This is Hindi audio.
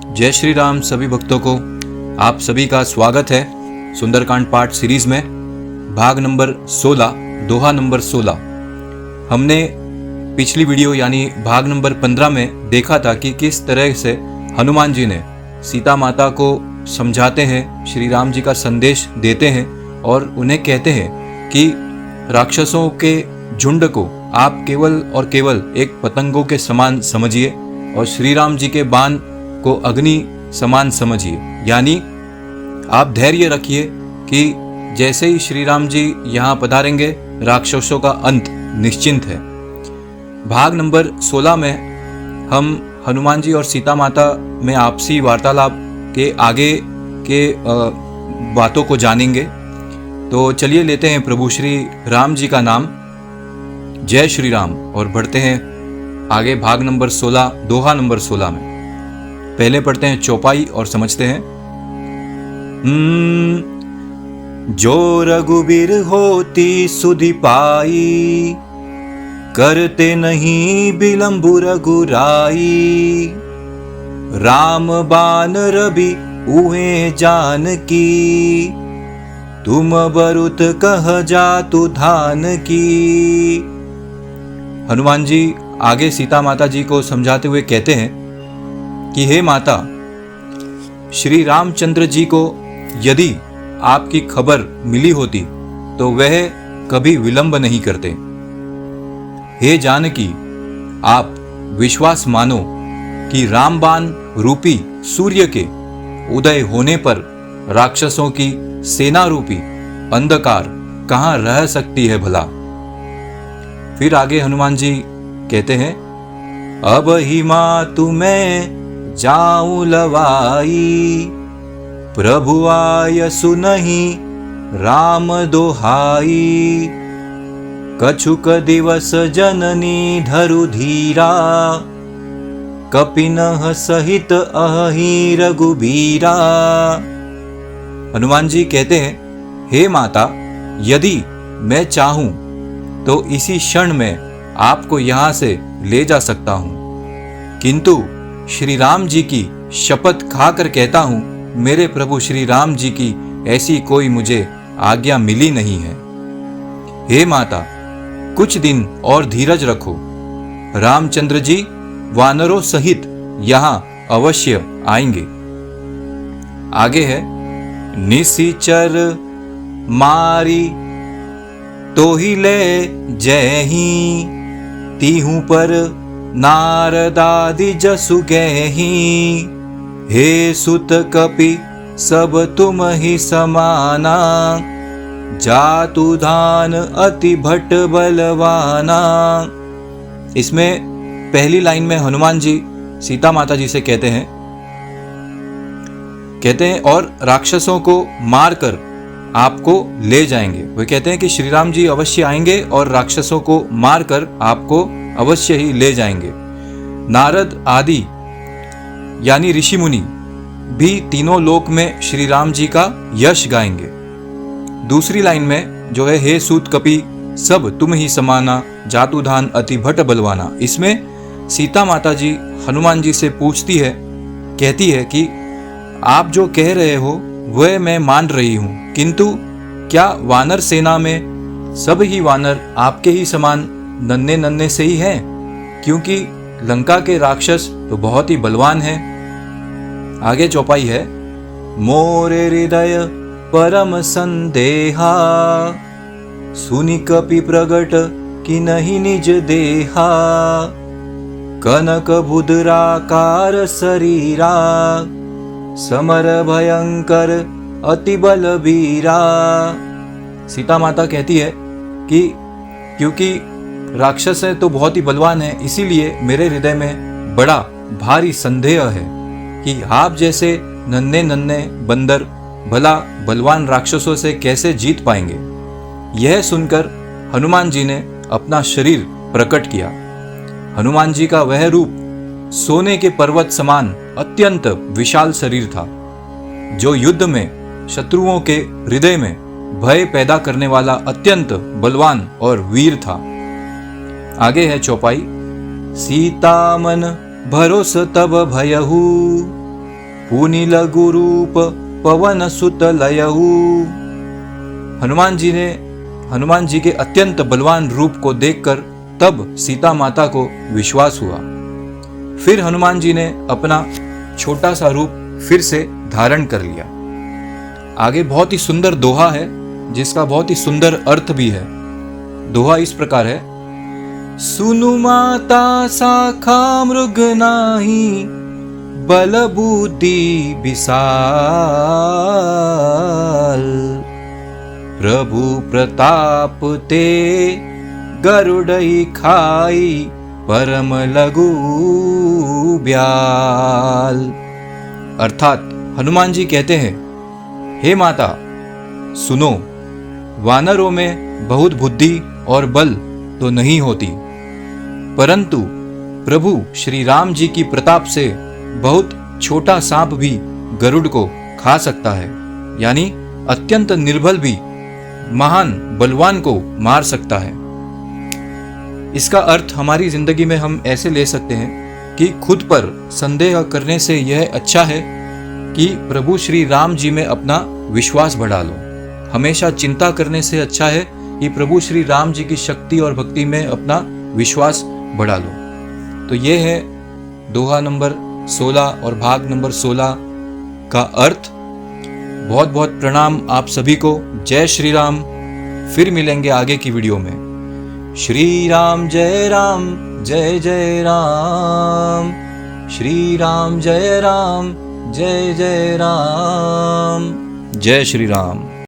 जय श्री राम सभी भक्तों को आप सभी का स्वागत है सुंदरकांड पाठ सीरीज में। भाग नंबर 16, दोहा नंबर 16। हमने पिछली वीडियो यानी भाग नंबर 15 में देखा था कि किस तरह से हनुमान जी ने सीता माता को समझाते हैं, श्री राम जी का संदेश देते हैं और उन्हें कहते हैं कि राक्षसों के झुंड को आप केवल और केवल एक पतंगों के समान समझिए और श्री राम जी के बाण को अग्नि समान समझिए। यानी आप धैर्य रखिए कि जैसे ही श्री राम जी यहाँ पधारेंगे राक्षसों का अंत निश्चिंत है। भाग नंबर 16 में हम हनुमान जी और सीता माता में आपसी वार्तालाप के आगे के बातों को जानेंगे। तो चलिए लेते हैं प्रभु श्री राम जी का नाम, जय श्री राम, और बढ़ते हैं आगे भाग नंबर 16, दोहा नंबर 16 में। पहले पढ़ते हैं चौपाई और समझते हैं। जो रघुबीर होती सुधि पाई, करते नहीं बिलंबु रघुराई। राम बान रवि उहे जानकी, तुम बरुत कह जातु धान की। हनुमान जी आगे सीता माता जी को समझाते हुए कहते हैं कि हे माता, श्री रामचंद्र जी को यदि आपकी खबर मिली होती तो वह कभी विलंब नहीं करते। हे जानकी, आप विश्वास मानो कि रामबाण रूपी सूर्य के उदय होने पर राक्षसों की सेना रूपी अंधकार कहाँ रह सकती है भला। फिर आगे हनुमान जी कहते हैं, अब ही मातु मैं जाऊं लवाई, प्रभु आय सुनहि राम दोहाई। कछुक दिवस जननी धरु धीरा, कपिनह सहित अहि रघुबीरा। हनुमान जी कहते हैं, हे माता, यदि मैं चाहूं तो इसी क्षण में आपको यहां से ले जा सकता हूं, किंतु श्री राम जी की शपथ खाकर कहता हूं, मेरे प्रभु श्री राम जी की ऐसी कोई मुझे आज्ञा मिली नहीं है। हे माता, कुछ दिन और धीरज रखो, रामचंद्र जी वानरों सहित यहां अवश्य आएंगे। आगे है, निशिचर मारी तो ही ले जयहि, तीहू पर नारदादि जसु गयहि। हे सुत कपि सब तुम ही समाना, जातु धान अति भट बलवाना। इसमें पहली लाइन में हनुमान जी सीता माता जी से कहते हैं और राक्षसों को मारकर आपको ले जाएंगे। वे कहते हैं कि श्री राम जी अवश्य आएंगे और राक्षसों को मारकर आपको अवश्य ही ले जाएंगे। नारद आदि यानी ऋषि मुनि भी तीनों लोक में श्री राम जी का यश गाएंगे। दूसरी लाइन में जो है, हे सूत कपि सब तुम ही समाना, जातुधान अति भट बलवाना। इसमें सीता माता जी हनुमान जी से पूछती है, कहती है कि आप जो कह रहे हो वह मैं मान रही हूं, किंतु क्या वानर सेना में सब ही वानर आपके ही समान नन्हे नन्हे से ही हैं? क्योंकि लंका के राक्षस तो बहुत ही बलवान हैं। आगे चौपाई है, मोरे हृदय परम संदेहा, सुनि कपि प्रगट कि नहीं निज देहा। कनक बुधराकार शरीरा, समर भयंकर अति बलबीरा। सीता माता कहती है कि क्योंकि राक्षस है तो बहुत ही बलवान है, इसीलिए मेरे हृदय में बड़ा भारी संदेह है कि आप जैसे नन्हे नन्हे बंदर भला बलवान राक्षसों से कैसे जीत पाएंगे। यह सुनकर हनुमान जी ने अपना शरीर प्रकट किया। हनुमान जी का वह रूप सोने के पर्वत समान अत्यंत विशाल शरीर था, जो युद्ध में शत्रुओं के हृदय में भय पैदा करने वाला अत्यंत बलवान और वीर था। आगे है चौपाई, सीता मन भरोस तब भयहु, पुनि लघु रूप पवन सुत लयहु। हनुमान जी के अत्यंत बलवान रूप को देखकर तब सीता माता को विश्वास हुआ। फिर हनुमान जी ने अपना छोटा सा रूप फिर से धारण कर लिया। आगे बहुत ही सुंदर दोहा है जिसका बहुत ही सुंदर अर्थ भी है। दोहा इस प्रकार है, सुनु माता शाखा मृग नाही, बल बुद्धि विशाल, प्रभु प्रताप ते गरुड़ई खाई, परम लघु ब्याल। अर्थात हनुमान जी कहते हैं, हे माता सुनो, वानरों में बहुत बुद्धि और बल तो नहीं होती, परंतु प्रभु श्री राम जी की प्रताप से बहुत छोटा सांप भी गरुड़ को खा सकता है, यानी अत्यंत निर्बल भी महान बलवान को मार सकता है। इसका अर्थ हमारी जिंदगी में हम ऐसे ले सकते हैं कि खुद पर संदेह करने से यह अच्छा है कि प्रभु श्री राम जी में अपना विश्वास बढ़ा लो। हमेशा चिंता करने से अच्छा है कि प्रभु श्री राम जी की शक्ति और भक्ति में अपना विश्वास बढ़ा लो। तो ये है दोहा नंबर 16 और भाग नंबर 16 का अर्थ। बहुत बहुत प्रणाम आप सभी को। जय श्री राम। फिर मिलेंगे आगे की वीडियो में। श्री राम जय राम, जय जय राम। श्री राम जय राम, जय जय राम। जय श्री राम।